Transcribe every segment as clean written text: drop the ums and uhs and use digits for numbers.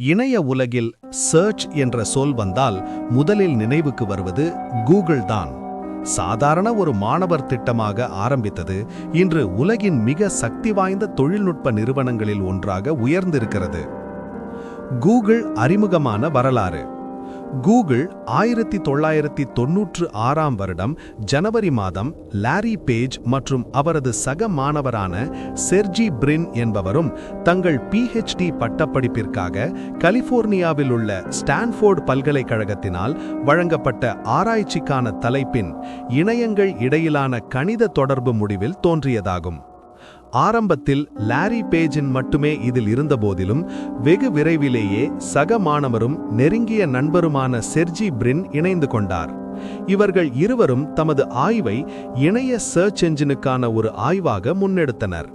இணைய உலகில் சர்ச் என்ற சொல் வந்தால் முதலில் நினைவுக்கு வருவது கூகுள் தான். சாதாரண ஒரு மாணவர் திட்டமாக ஆரம்பித்தது இன்று உலகின் மிக சக்தி வாய்ந்த தொழில்நுட்ப நிறுவனங்களில் ஒன்றாக உயர்ந்திருக்கிறது. கூகுள் அறிமுகமான வரலாறு. கூகுள் 1996 வருடம் ஜனவரி மாதம் லாரி பேஜ் மற்றும் அவரது சக மாணவரான செர்ஜி பிரின் என்பவரும் தங்கள் PhD பட்டப்படிப்பிற்காக கலிபோர்னியாவில் உள்ள ஸ்டான்ஃபோர்ட் பல்கலைக்கழகத்தினால் வழங்கப்பட்ட ஆராய்ச்சிக்கான தலைப்பின் இணையங்கள் இடையிலான கணித தொடர்பு முடிவில் தோன்றியதாகும். ஆரம்பத்தில் லாரி பேஜின் மட்டுமே இதில் இருந்தபோதிலும் வெகு விரைவிலேயே சக மாணவரும் நெருங்கிய நண்பருமான செர்ஜி பிரின் இணைந்து கொண்டார். இவர்கள் இருவரும் தமது ஆய்வை இணைய சர்ச் என்ஜினுக்கான ஒரு ஆய்வாக முன்னெடுத்தனர்.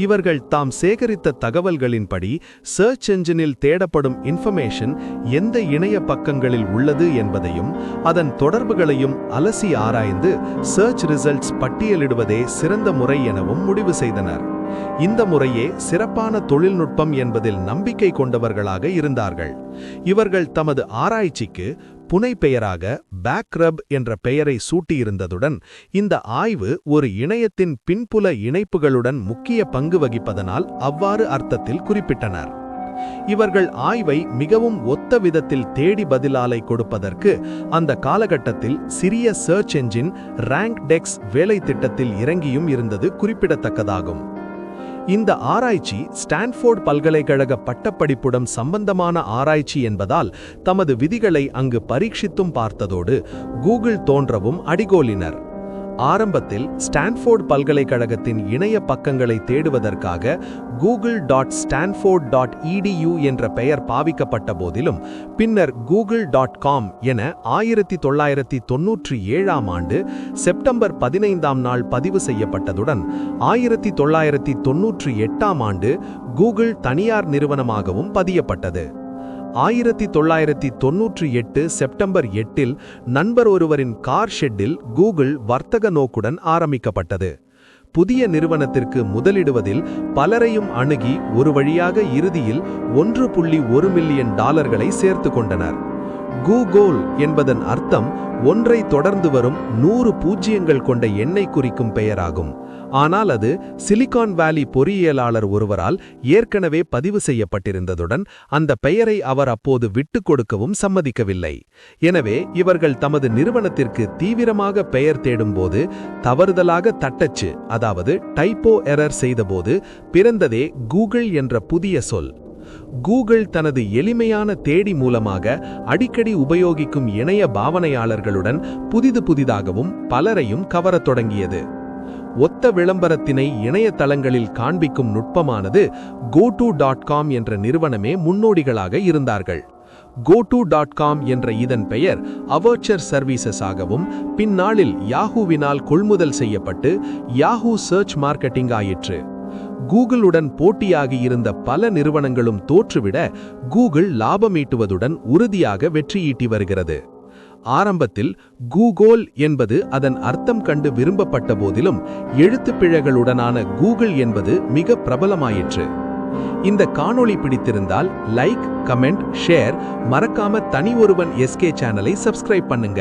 இவர்கள் தாம் சேகரித்த தகவல்களின்படி சர்ச் என்ஜினில் தேடப்படும் இன்ஃபர்மேஷன் எந்த இணைய பக்கங்களில் உள்ளது என்பதையும் அதன் தொடர்புகளையும் அலசி ஆராய்ந்து சர்ச் ரிசல்ட்ஸ் பட்டியலிடுவதே சிறந்த முறை எனவும் முடிவு செய்தனர். இந்த முறையே சிறப்பான தொழில்நுட்பம் என்பதில் நம்பிக்கை கொண்டவர்களாக இருந்தார்கள். இவர்கள் தமது ஆராய்ச்சிக்கு புனை பெயராக பேக்ரப் என்ற பெயரை சூட்டியிருந்ததுடன் இந்த ஆய்வு ஒரு இணையத்தின் பின்புல இணைப்புகளுடன் முக்கிய பங்கு வகிப்பதனால் அவ்வாறு அர்த்தத்தில் குறிப்பிட்டனர். இவர்கள் ஆய்வை மிகவும் ஒத்த விதத்தில் தேடி பதிலாலை கொடுப்பதற்கு அந்த காலகட்டத்தில் சிறிய சர்ச் என்ஜின் ரேங்க்டெக்ஸ் வேலை திட்டத்தில் இறங்கியும் இருந்தது குறிப்பிடத்தக்கதாகும். இந்த ஆராய்ச்சி ஸ்டான்ஃபோர்ட் பல்கலைக்கழக பட்டப்படிப்புடன் சம்பந்தமான ஆராய்ச்சி என்பதால் தமது விதிகளை அங்கு பரீட்சித்தும் பார்த்ததோடு கூகுள் தோன்றவும் அடிகோலினர். ஆரம்பத்தில் ஸ்டான்ஃபோர்ட் பல்கலைக்கழகத்தின் இணைய பக்கங்களை தேடுவதற்காக google.stanford.edu என்ற பெயர் பாவிக்கப்பட்ட போதிலும் பின்னர் google.com என 1997 ஆண்டு செப்டம்பர் 15 பதிவு செய்யப்பட்டதுடன் 1998 ஆண்டு கூகுள் தனியார் நிறுவனமாகவும் பதியப்பட்டது. 1998 செப்டம்பர் 8 நண்பர் ஒருவரின் கார் ஷெட்டில் கூகுள் வர்த்தக நோக்குடன் ஆரம்பிக்கப்பட்டது. புதிய நிறுவனத்திற்கு முதலிடுவதில் பலரையும் அணுகி ஒரு வழியாக இறுதியில் $1.1 மில்லியன் சேர்த்து கொண்டனர். கூகுள் என்பதன் அர்த்தம் ஒன்றை தொடர்ந்து வரும் 100 பூஜ்ஜியங்கள் கொண்ட எண்ணை குறிக்கும் பெயராகும். ஆனால் அது சிலிகான் வேலி பொறியியலாளர் ஒருவரால் ஏற்கனவே பதிவு செய்யப்பட்டிருந்ததுடன் அந்த பெயரை அவர் அப்போது விட்டுக் கொடுக்கவும் சம்மதிக்கவில்லை. எனவே இவர்கள் தமது நிறுவனத்திற்கு தீவிரமாக பெயர் தேடும்போது தவறுதலாக தட்டச்சு அதாவது டைப்போ எரர் செய்தபோது பிறந்ததே கூகுள் என்ற புதிய சொல். கூகுள் தனது எளிமையான தேடி மூலமாக அடிக்கடி உபயோகிக்கும் இணைய பாவனையாளர்களுடன் புதிதாகவும் பலரையும் கவரத் தொடங்கியது. ஒத்த விளம்பரத்தினை இணையதளங்களில் காண்பிக்கும் நுட்பமானது goto.com என்ற நிறுவனமே முன்னோடிகளாக இருந்தார்கள். goto.com என்ற இதன் பெயர் அவர்ச்சர் சர்வீசஸ் ஆகவும் பின்னாளில் யாஹூவினால் கொள்முதல் செய்யப்பட்டு யாஹூ சர்ச் மார்க்கெட்டிங் ஆயிற்று. கூகுளுடன் போட்டியாகி இருந்த பல நிறுவனங்களும் தோற்றுவிட கூகுள் லாபமீட்டுவதுடன் உறுதியாக வெற்றியீட்டி வருகிறது. ஆரம்பத்தில் கூகுள் என்பது அதன் அர்த்தம் கண்டு விரும்பப்பட்ட போதிலும் எழுத்துப்பிழைகளுடனான கூகுள் என்பது மிக பிரபலமாயிற்று. இந்த காணொளி பிடித்திருந்தால் லைக், கமெண்ட், ஷேர், மறக்காம தனி ஒருவன் SK சேனலை சப்ஸ்கிரைப் பண்ணுங்க.